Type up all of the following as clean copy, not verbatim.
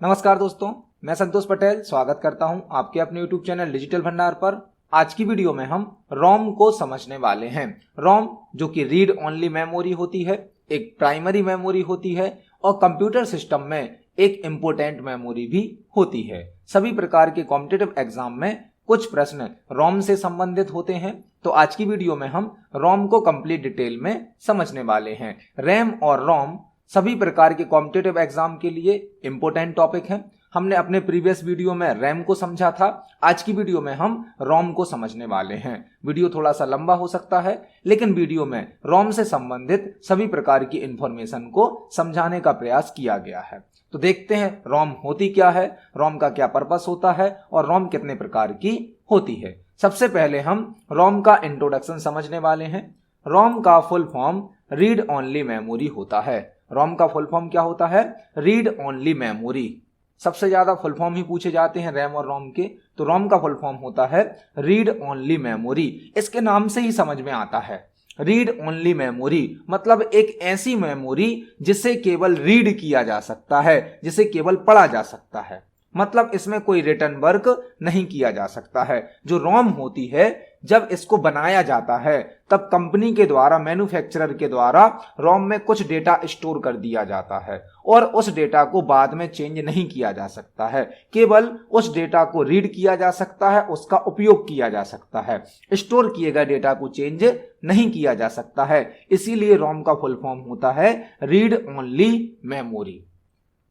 नमस्कार दोस्तों, मैं संतोष पटेल स्वागत करता हूं आपके अपने YouTube चैनल डिजिटल भंडार पर। आज की वीडियो में हम रोम को समझने वाले हैं। रोम जो कि रीड ओनली मेमोरी होती है, एक प्राइमरी मेमोरी होती है और कंप्यूटर सिस्टम में एक इम्पोर्टेंट मेमोरी भी होती है। सभी प्रकार के कॉम्पिटिटिव एग्जाम में कुछ प्रश्न रोम से संबंधित होते हैं, तो आज की वीडियो में हम रोम को कंप्लीट डिटेल में समझने वाले हैं। रैम और रोम सभी प्रकार के कॉम्पिटिटिव एग्जाम के लिए इंपॉर्टेंट टॉपिक है। हमने अपने प्रीवियस वीडियो में रैम को समझा था, आज की वीडियो में हम रोम को समझने वाले हैं। वीडियो थोड़ा सा लंबा हो सकता है, लेकिन वीडियो में रोम से संबंधित सभी प्रकार की इंफॉर्मेशन को समझाने का प्रयास किया गया है। तो देखते हैं रोम होती क्या है, रोम का क्या पर्पस होता है और रोम कितने प्रकार की होती है। सबसे पहले हम रोम का इंट्रोडक्शन समझने वाले हैं। रोम का full form read only memory होता है। रोम का फुल फॉर्म क्या होता है? Read only memory. सबसे ज्यादा फुल फॉर्म ही पूछे जाते हैं रैम और रोम के, तो रोम का फुल फॉर्म होता है रीड ओनली मेमोरी। इसके नाम से ही समझ में आता है, रीड ओनली मेमोरी मतलब एक ऐसी मेमोरी जिसे केवल रीड किया जा सकता है, जिसे केवल पढ़ा जा सकता है। मतलब इसमें कोई रिटर्न वर्क नहीं किया जा सकता है। जो रोम होती है, जब इसको बनाया जाता है तब कंपनी के द्वारा, मैन्युफैक्चरर के द्वारा रोम में कुछ डेटा स्टोर कर दिया जाता है और उस डेटा को बाद में चेंज नहीं किया जा सकता है। केवल उस डेटा को रीड किया जा सकता है, उसका उपयोग किया जा सकता है। स्टोर किए गए डेटा को चेंज नहीं किया जा सकता है। इसीलिए रोम का फुल फॉर्म होता है रीड ओनली मेमोरी।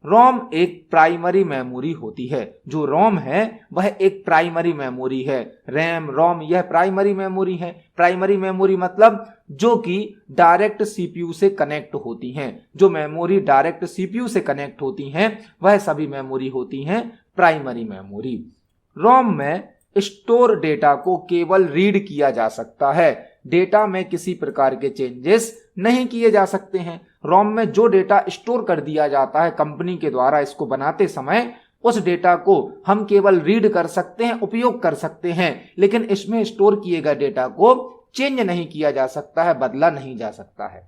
रोम एक प्राइमरी मेमोरी होती है। जो रोम है वह एक प्राइमरी मेमोरी है। रैम, रोम यह प्राइमरी मेमोरी है। प्राइमरी मेमोरी मतलब जो कि डायरेक्ट सीपीयू से कनेक्ट होती हैं। जो मेमोरी डायरेक्ट सीपीयू से कनेक्ट होती हैं वह सभी मेमोरी होती हैं प्राइमरी मेमोरी। रोम में स्टोर डेटा को केवल रीड किया जा सकता है। डेटा में किसी प्रकार के चेंजेस नहीं किए जा सकते हैं। रोम में जो डेटा स्टोर कर दिया जाता है कंपनी के द्वारा इसको बनाते समय, उस डेटा को हम केवल रीड कर सकते हैं, उपयोग कर सकते हैं, लेकिन इसमें स्टोर किए गए डेटा को चेंज नहीं किया जा सकता है, बदला नहीं जा सकता है।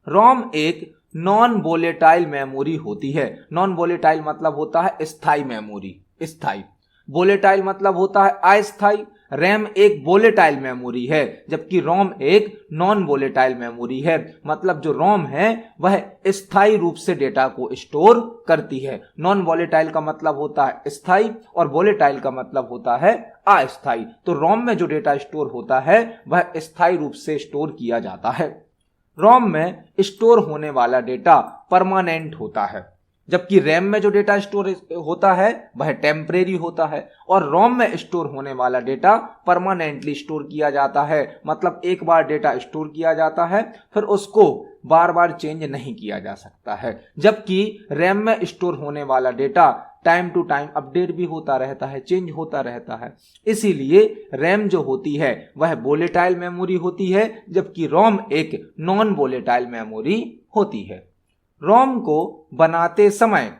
रोम एक नॉन वोलेटाइल मेमोरी होती है। नॉन वोलेटाइल मतलब होता है स्थायी मेमोरी, स्थायी। वोलेटाइल मतलब होता है अस्थायी। रैम एक वोलेटाइल मेमोरी है, जबकि रोम एक नॉन वोलेटाइल मेमोरी है। मतलब जो रोम है वह स्थायी रूप से डेटा को स्टोर करती है। नॉन वोलेटाइल का मतलब होता है स्थायी और वोलेटाइल का मतलब होता है अस्थायी। तो रोम में जो डेटा स्टोर होता है वह स्थायी रूप से स्टोर किया जाता है। रोम में स्टोर होने वाला डेटा परमानेंट होता है, जबकि रैम में जो डेटा स्टोर होता है वह टेम्परेरी होता है और रोम में स्टोर होने वाला डेटा परमानेंटली स्टोर किया जाता है। मतलब एक बार डेटा स्टोर किया जाता है फिर उसको बार बार चेंज नहीं किया जा सकता है। जबकि रैम में स्टोर होने वाला data time to time update भी होता रहता है, चेंज होता रहता है। इसीलिए रैम जो होती है वह वोलेटाइल मेमोरी होती है, जबकि रोम एक नॉन वोलेटाइल मेमोरी होती है। रोम को बनाते समय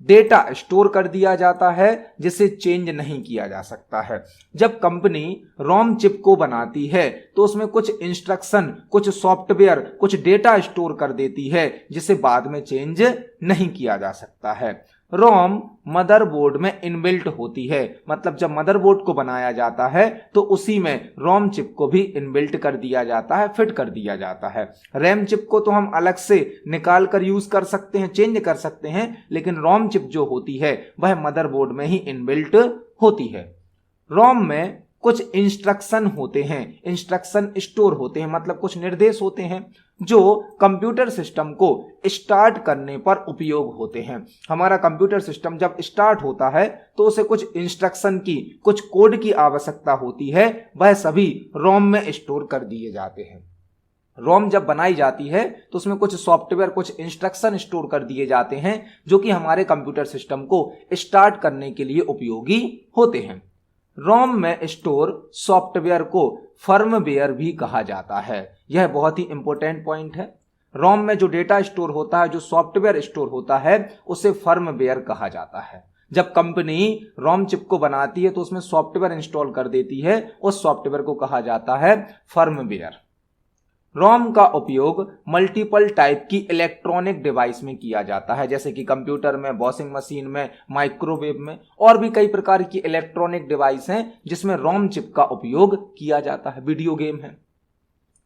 डेटा स्टोर कर दिया जाता है जिसे चेंज नहीं किया जा सकता है। जब कंपनी रोम चिप को बनाती है तो उसमें कुछ इंस्ट्रक्शन, कुछ सॉफ्टवेयर, कुछ डेटा स्टोर कर देती है जिसे बाद में चेंज नहीं किया जा सकता है। रोम मदरबोर्ड में इनबिल्ट होती है। मतलब जब मदरबोर्ड को बनाया जाता है तो उसी में रोम चिप को भी इनबिल्ट कर दिया जाता है, फिट कर दिया जाता है। रैम चिप को तो हम अलग से निकाल कर यूज कर सकते हैं, चेंज कर सकते हैं, लेकिन रोम चिप जो होती है वह मदरबोर्ड में ही इनबिल्ट होती है। रोम में कुछ इंस्ट्रक्शन होते हैं, इंस्ट्रक्शन स्टोर होते हैं, मतलब कुछ निर्देश होते हैं जो कंप्यूटर सिस्टम को स्टार्ट करने पर उपयोग होते हैं। हमारा कंप्यूटर सिस्टम जब स्टार्ट होता है तो उसे कुछ इंस्ट्रक्शन की, कुछ कोड की आवश्यकता होती है, वह सभी रोम में स्टोर कर दिए जाते हैं। रोम जब बनाई जाती है तो उसमें कुछ सॉफ्टवेयर, कुछ इंस्ट्रक्शन स्टोर कर दिए जाते हैं जो कि हमारे कंप्यूटर सिस्टम को स्टार्ट करने के लिए उपयोगी होते हैं। रोम में स्टोर सॉफ्टवेयर को फर्मवेयर भी कहा जाता है। यह बहुत ही इंपॉर्टेंट पॉइंट है। रोम में जो डेटा स्टोर होता है, जो सॉफ्टवेयर स्टोर होता है, उसे फर्मवेयर कहा जाता है। जब कंपनी रोम चिप को बनाती है तो उसमें सॉफ्टवेयर इंस्टॉल कर देती है, उस सॉफ्टवेयर को कहा जाता है फर्मवेयर। रोम का उपयोग मल्टीपल टाइप की इलेक्ट्रॉनिक डिवाइस में किया जाता है, जैसे कि कंप्यूटर में, वॉशिंग मशीन में, माइक्रोवेव में, और भी कई प्रकार की इलेक्ट्रॉनिक डिवाइस हैं जिसमें रोम चिप का उपयोग किया जाता है। वीडियो गेम है।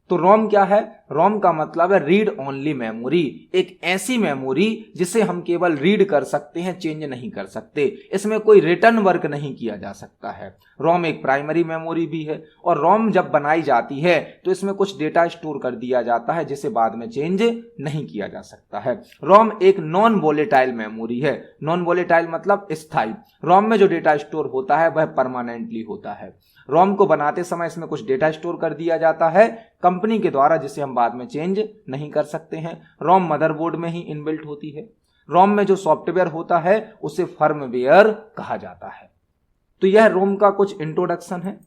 तो रोम क्या है? रोम का मतलब है रीड ओनली मेमोरी, एक ऐसी मेमोरी जिसे हम केवल रीड कर सकते हैं, चेंज नहीं कर सकते। इसमें कोई रिटर्न वर्क नहीं किया जा सकता है। रोम एक प्राइमरी मेमोरी भी है, और रोम जब बनाई जाती है तो इसमें कुछ डेटा स्टोर कर दिया जाता है जिसे बाद में चेंज नहीं किया जा सकता है। रोम एक नॉन वोलेटाइल मेमोरी है। नॉन वोलेटाइल मतलब स्थायी। रोम में जो डेटा स्टोर होता है वह परमानेंटली होता है। रोम को बनाते समय इसमें कुछ डेटा स्टोर कर दिया जाता है कंपनी के द्वारा, जिसे हम बाद में चेंज नहीं कर सकते हैं। रोम मदरबोर्ड में ही इनबिल्ट होती है। रोम में जो सॉफ्टवेयर होता है उसे फर्मवेयर कहा जाता है। तो यह रोम का कुछ इंट्रोडक्शन है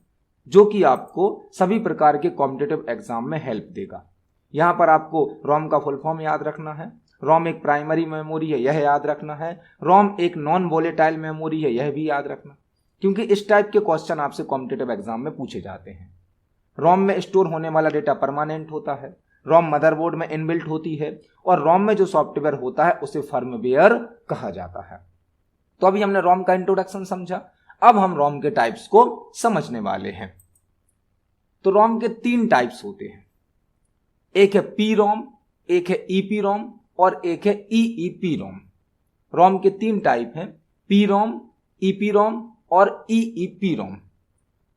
जो कि आपको सभी प्रकार के कॉम्पिटिटिव एग्जाम में हेल्प देगा। यहां पर आपको रोम का फुल फॉर्म याद रखना है। रोम एक प्राइमरी मेमोरी है, यह याद रखना है। रोम एक नॉन वोलेटाइल मेमोरी है, यह भी याद रखना, क्योंकि इस टाइप के क्वेश्चन आपसे कॉम्पिटिटिव एग्जाम में पूछे जाते हैं। रोम में स्टोर होने वाला डेटा परमानेंट होता है। रोम मदरबोर्ड में इनबिल्ट होती है, और रोम में जो सॉफ्टवेयर होता है उसे फर्मवेयर कहा जाता है। तो अभी हमने रोम का इंट्रोडक्शन समझा, अब हम रोम के टाइप्स को समझने वाले हैं। तो रोम के 3 टाइप्स होते हैं। एक है पी रोम, एक है ईपी रोम, और एक है ईईपी रोम। रोम के 3 टाइप हैं, पी रोम, ईपी रोम और ईईपी रोम।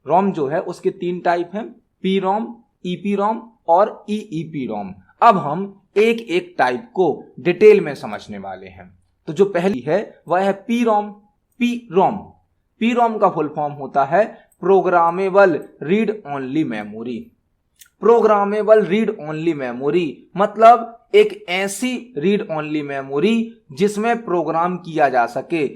रोम जो है उसके 3 टाइप हैं, पी रोम, ईपी रोम और ईईपी रोम। अब हम एक एक टाइप को डिटेल में समझने वाले हैं। तो जो पहली है वह है P ROM. P ROM, P ROM का फुल फॉर्म होता है programmable read only memory. Programmable read only memory मतलब एक ऐसी रीड ओनली मेमोरी जिसमें प्रोग्राम किया जा सके,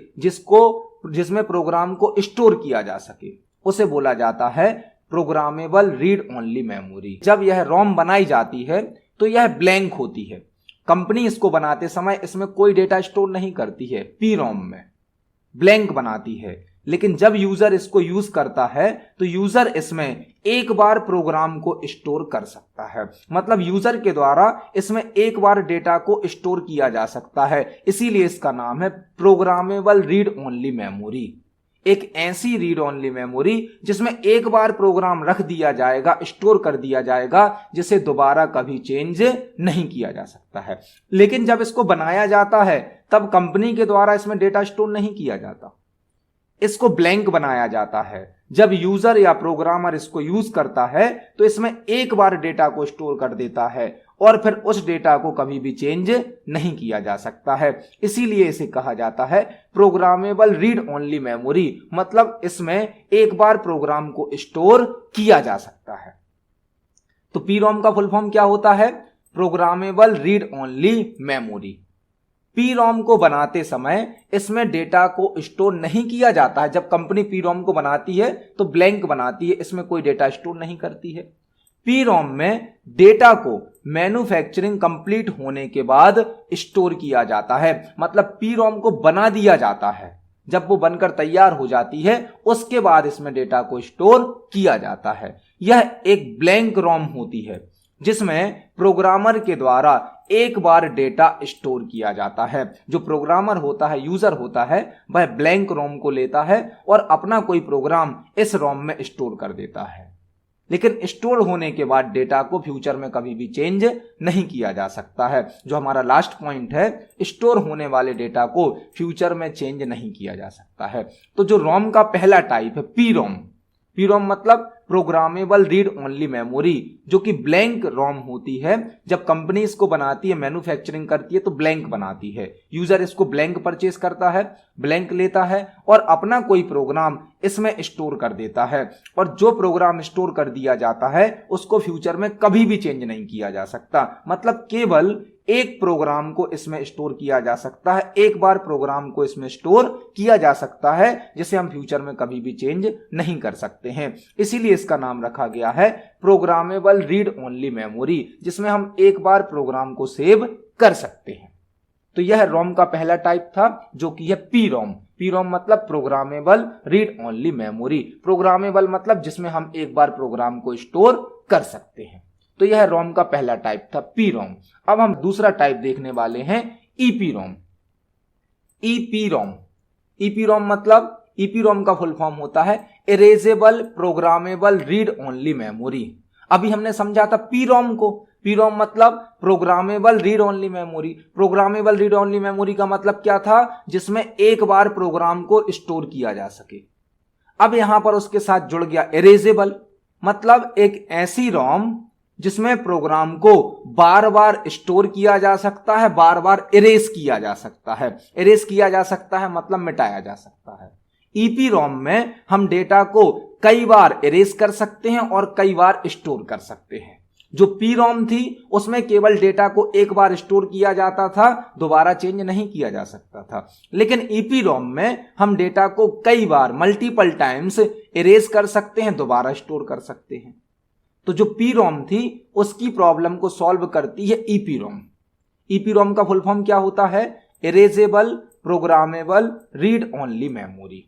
जिसमें प्रोग्राम को स्टोर किया जा सके, उसे बोला जाता है प्रोग्रामेबल रीड ओनली मेमोरी। जब यह रोम बनाई जाती है तो यह ब्लैंक होती है। कंपनी इसको बनाते समय इसमें कोई डेटा स्टोर नहीं करती है, पी रोम में ब्लैंक बनाती है। लेकिन जब यूजर इसको यूज करता है तो यूजर इसमें एक बार प्रोग्राम को स्टोर कर सकता है, मतलब यूजर के द्वारा इसमें एक बार डेटा को स्टोर किया जा सकता है। इसीलिए इसका नाम है प्रोग्रामेबल रीड ओनली मेमोरी। एक ऐसी रीड ओनली मेमोरी जिसमें एक बार प्रोग्राम रख दिया जाएगा, स्टोर कर दिया जाएगा, जिसे दोबारा कभी चेंज नहीं किया जा सकता है। लेकिन जब इसको बनाया जाता है तब कंपनी के द्वारा इसमें डेटा स्टोर नहीं किया जाता, इसको ब्लैंक बनाया जाता है। जब यूजर या प्रोग्रामर इसको यूज करता है तो इसमें एक बार डेटा को स्टोर कर देता है और फिर उस डेटा को कभी भी चेंज नहीं किया जा सकता है। इसीलिए इसे कहा जाता है प्रोग्रामेबल रीड ओनली मेमोरी, मतलब इसमें एक बार प्रोग्राम को स्टोर किया जा सकता है। तो पी रोम का फुल फॉर्म क्या होता है? Programmable read only memory. P ROM को बनाते समय इसमें डेटा को स्टोर नहीं किया जाता है। जब कंपनी पी रोम को बनाती है तो ब्लैंक बनाती है, इसमें कोई डेटा स्टोर नहीं करती है। पी रोम में डेटा को मैन्युफैक्चरिंग कंप्लीट होने के बाद स्टोर किया जाता है, मतलब पी रोम को बना दिया जाता है। जब वो बनकर तैयार हो जाती है उसके बाद इसमें डेटा को स्टोर किया जाता है। यह एक ब्लैंक रोम होती है जिसमें प्रोग्रामर के द्वारा एक बार डेटा स्टोर किया जाता है। जो प्रोग्रामर होता है, यूजर होता है, वह ब्लैंक रोम को लेता है और अपना कोई प्रोग्राम इस रोम में स्टोर कर देता है। लेकिन स्टोर होने के बाद डेटा को फ्यूचर में कभी भी चेंज नहीं किया जा सकता है। जो हमारा लास्ट पॉइंट है, स्टोर होने वाले डेटा को फ्यूचर में चेंज नहीं किया जा सकता है। तो जो रोम का पहला टाइप है पी रोम। पी रोम मतलब प्रोग्रामेबल रीड ओनली मेमोरी, जो कि ब्लैंक रोम होती है। जब कंपनी इसको बनाती है, मैन्युफैक्चरिंग करती है तो ब्लैंक बनाती है। यूजर इसको ब्लैंक परचेस करता है, ब्लैंक लेता है और अपना कोई प्रोग्राम इसमें स्टोर कर देता है। और जो प्रोग्राम स्टोर कर दिया जाता है उसको फ्यूचर में कभी भी चेंज नहीं किया जा सकता, मतलब केवल एक प्रोग्राम को इसमें स्टोर किया जा सकता है, एक बार प्रोग्राम को इसमें स्टोर किया जा सकता है जिसे हम फ्यूचर में कभी भी चेंज नहीं कर सकते हैं। इसीलिए इसका नाम रखा गया है प्रोग्रामेबल रीड ओनली मेमोरी, जिसमें हम एक बार प्रोग्राम को सेव कर सकते हैं। तो यह रोम का पहला टाइप था जो कि है पी रोम। पी रोम मतलब programmable read only memory. Programmable मतलब जिसमें हम एक बार प्रोग्राम को स्टोर कर सकते हैं। तो यह रोम का पहला टाइप था, पी रोम। अब हम दूसरा टाइप देखने वाले हैं, ईपी रोम। ईपी रोम, ईपी रोम मतलब, ईपी रोम का फुल फॉर्म होता है erasable programmable read only memory. अभी हमने समझा था पी रोम को, पी रोम मतलब programmable read only memory. Programmable read only memory का मतलब क्या था, जिसमें एक बार प्रोग्राम को स्टोर किया जा सके। अब यहां पर उसके साथ जुड़ गया इरेजेबल, मतलब एक ऐसी रोम जिसमें प्रोग्राम को बार बार स्टोर किया जा सकता है, बार बार इरेज किया जा सकता है। इरेज किया जा सकता है मतलब मिटाया जा सकता है। ईपी रोम में हम डेटा को कई बार इरेज कर सकते हैं और कई बार स्टोर कर सकते हैं। जो पी रोम थी उसमें केवल डेटा को एक बार स्टोर किया जाता था, दोबारा चेंज नहीं किया जा सकता था। लेकिन ईपी रोम में हम डेटा को कई बार मल्टीपल टाइम्स इरेज कर सकते हैं, दोबारा स्टोर कर सकते हैं। तो जो पी रोम थी उसकी प्रॉब्लम को सॉल्व करती है ईपी रोम। ईपी रोम का फुल फॉर्म क्या होता है, erasable programmable read only memory.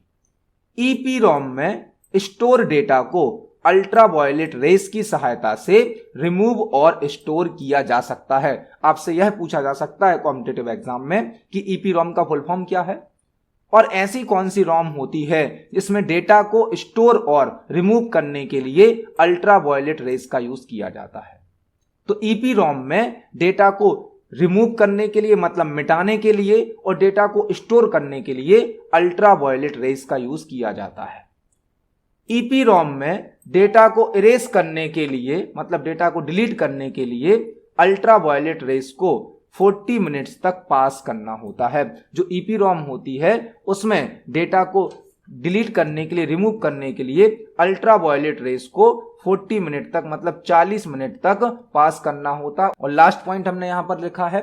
EPROM में स्टोर डेटा को अल्ट्रावायलेट रेस की सहायता से रिमूव और स्टोर किया जा सकता है। आपसे यह पूछा जा सकता है कॉम्पिटिटिव एग्जाम में कि ईपी रोम का फुल फॉर्म क्या है, और ऐसी कौन सी रोम होती है जिसमें डेटा को स्टोर और रिमूव करने के लिए अल्ट्रावायलेट रेस का यूज किया जाता है। तो ईपी रोम में डेटा को रिमूव करने के लिए मतलब मिटाने के लिए और डेटा को स्टोर करने के लिए अल्ट्रावायलेट रेस का यूज किया जाता है। ईपी रोम में डेटा को इरेज करने के लिए मतलब डेटा को डिलीट करने के लिए अल्ट्रावायलेट रेस को 40 मिनट्स तक पास करना होता है। जो ईपी रोम होती है उसमें डेटा को डिलीट करने के लिए, रिमूव करने के लिए अल्ट्रावायलेट रेस को 40 मिनट तक मतलब 40 मिनट तक पास करना होता है। और लास्ट पॉइंट हमने यहां पर लिखा है,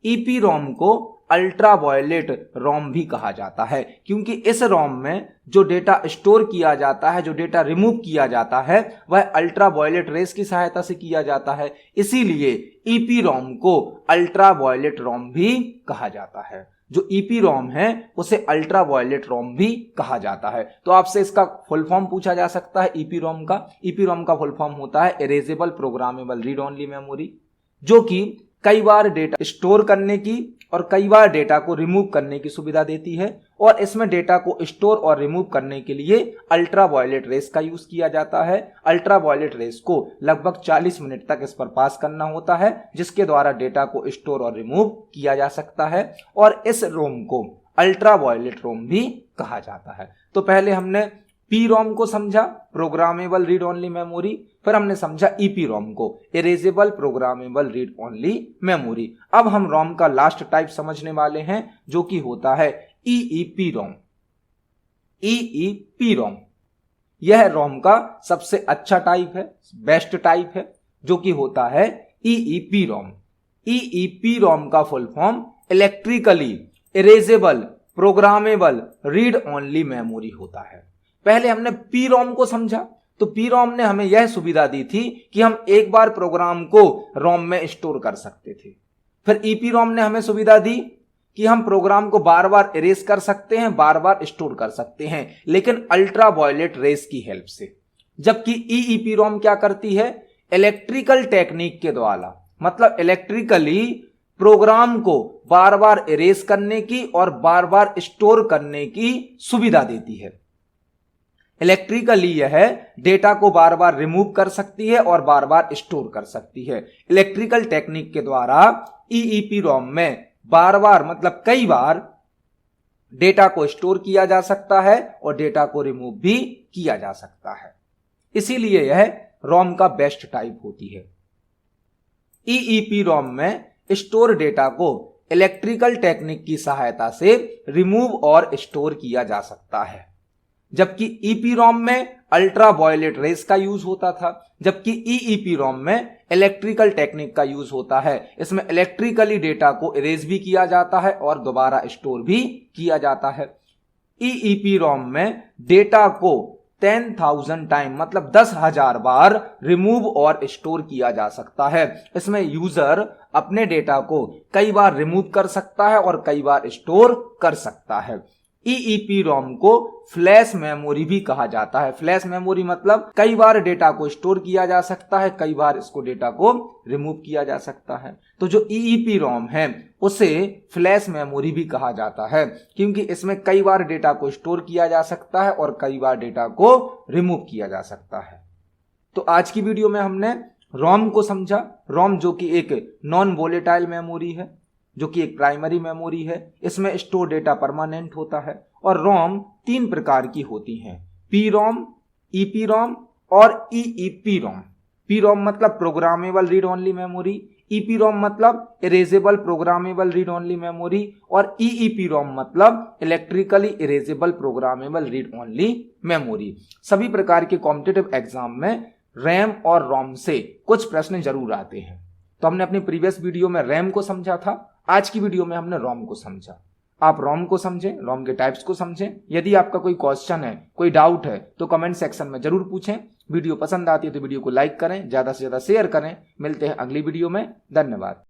ईपी रोम को अल्ट्रावायलेट रोम भी कहा जाता है, क्योंकि इस रोम में जो डेटा स्टोर किया जाता है, जो डेटा रिमूव किया जाता है, वह अल्ट्रावायलेट रेस की सहायता से किया जाता है। इसीलिए ईपी रोम को अल्ट्रावायलेट रोम भी कहा जाता है। जो ईपी रोम है उसे अल्ट्रावायलेट रोम भी कहा जाता है। तो आपसे इसका फुल फॉर्म पूछा जा सकता है ईपी रोम का। ईपी रोम का फुल फॉर्म होता है erasable programmable read only memory, जो कि कई बार डेटा स्टोर करने की और कई बार डेटा को रिमूव करने की सुविधा देती है। और इसमें डेटा को स्टोर और रिमूव करने के लिए अल्ट्रावायलेट रेस का यूज किया जाता है। अल्ट्रावायलेट रेस को लगभग 40 मिनट तक इस पर पास करना होता है, जिसके द्वारा डेटा को स्टोर और रिमूव किया जा सकता है। और इस रोम को अल्ट्रावायलेट रोम भी कहा जाता है। तो पहले हमने पी रोम को समझा, प्रोग्रामेबल रीड ओनली मेमोरी, फिर हमने समझा ईपी रोम को, erasable programmable read only memory. अब हम रोम का लास्ट टाइप समझने वाले हैं, जो कि होता है ईईपी रोम। ईईपी रोम यह रोम का सबसे अच्छा टाइप है, बेस्ट टाइप है, जो कि होता है ईईपी रोम। ईईपी रोम का full form electrically erasable programmable read only memory होता है। पहले हमने पी रोम को समझा, तो पी रोम ने हमें यह सुविधा दी थी कि हम एक बार प्रोग्राम को रोम में स्टोर कर सकते थे। फिर ईपी रोम ने हमें सुविधा दी कि हम प्रोग्राम को बार बार इरेज कर सकते हैं, बार बार स्टोर कर सकते हैं, लेकिन अल्ट्रावायलेट रेस की हेल्प से। जबकि ईईपी रोम क्या करती है, इलेक्ट्रिकल टेक्निक के द्वारा मतलब इलेक्ट्रिकली प्रोग्राम को बार बार इरेज करने की और बार बार स्टोर करने की सुविधा देती है। इलेक्ट्रिकली यह डेटा को बार बार रिमूव कर सकती है और बार बार स्टोर कर सकती है। इलेक्ट्रिकल टेक्निक के द्वारा ईईपी रोम में बार बार मतलब कई बार डेटा को स्टोर किया जा सकता है और डेटा को रिमूव भी किया जा सकता है। इसीलिए यह रोम का बेस्ट टाइप होती है। ईईपी रोम में स्टोर डेटा को इलेक्ट्रिकल टेक्निक की सहायता से रिमूव और स्टोर किया जा सकता है, जबकि ईपी रोम में अल्ट्रावायलेट रेस का यूज होता था, जबकि ईईपी रोम में इलेक्ट्रिकल टेक्निक का यूज होता है। इसमें इलेक्ट्रिकली डेटा को इरेज भी किया जाता है और दोबारा स्टोर भी किया जाता है। ईईपी रोम में डेटा को 10,000 टाइम मतलब 10,000 बार रिमूव और स्टोर किया जा सकता है। इसमें यूजर अपने डेटा को कई बार रिमूव कर सकता है और कई बार स्टोर कर सकता है। EEPROM को फ्लैश मेमोरी भी कहा जाता है। फ्लैश मेमोरी मतलब कई बार डेटा को स्टोर किया जा सकता है, कई बार इसको डेटा को रिमूव किया जा सकता है। तो जो EEPROM है उसे फ्लैश मेमोरी भी कहा जाता है, क्योंकि इसमें कई बार डेटा को स्टोर किया जा सकता है और कई बार डेटा को रिमूव किया जा सकता है। तो आज की वीडियो में हमने रोम को समझा। रोम जो कि एक नॉन वोलेटाइल मेमोरी है, जो कि एक प्राइमरी मेमोरी है, इसमें स्टोर डेटा परमानेंट होता है। और रोम 3 प्रकार की होती हैं, PROM, EPROM और EEPROM। PROM मतलब programmable read only memory, EPROM मतलब erasable programmable read only memory और EEPROM मतलब electrically erasable programmable read only memory. सभी प्रकार के कॉम्पिटिटिव एग्जाम में रैम और रोम से कुछ प्रश्न जरूर आते हैं। तो हमने अपनी प्रीवियस वीडियो में रैम को समझा था, आज की वीडियो में हमने रोम को समझा। आप रोम को समझें, रोम के टाइप्स को समझें। यदि आपका कोई क्वेश्चन है, कोई डाउट है तो कमेंट सेक्शन में जरूर पूछें। वीडियो पसंद आती है तो वीडियो को लाइक करें, ज्यादा से ज्यादा शेयर करें। मिलते हैं अगली वीडियो में। धन्यवाद।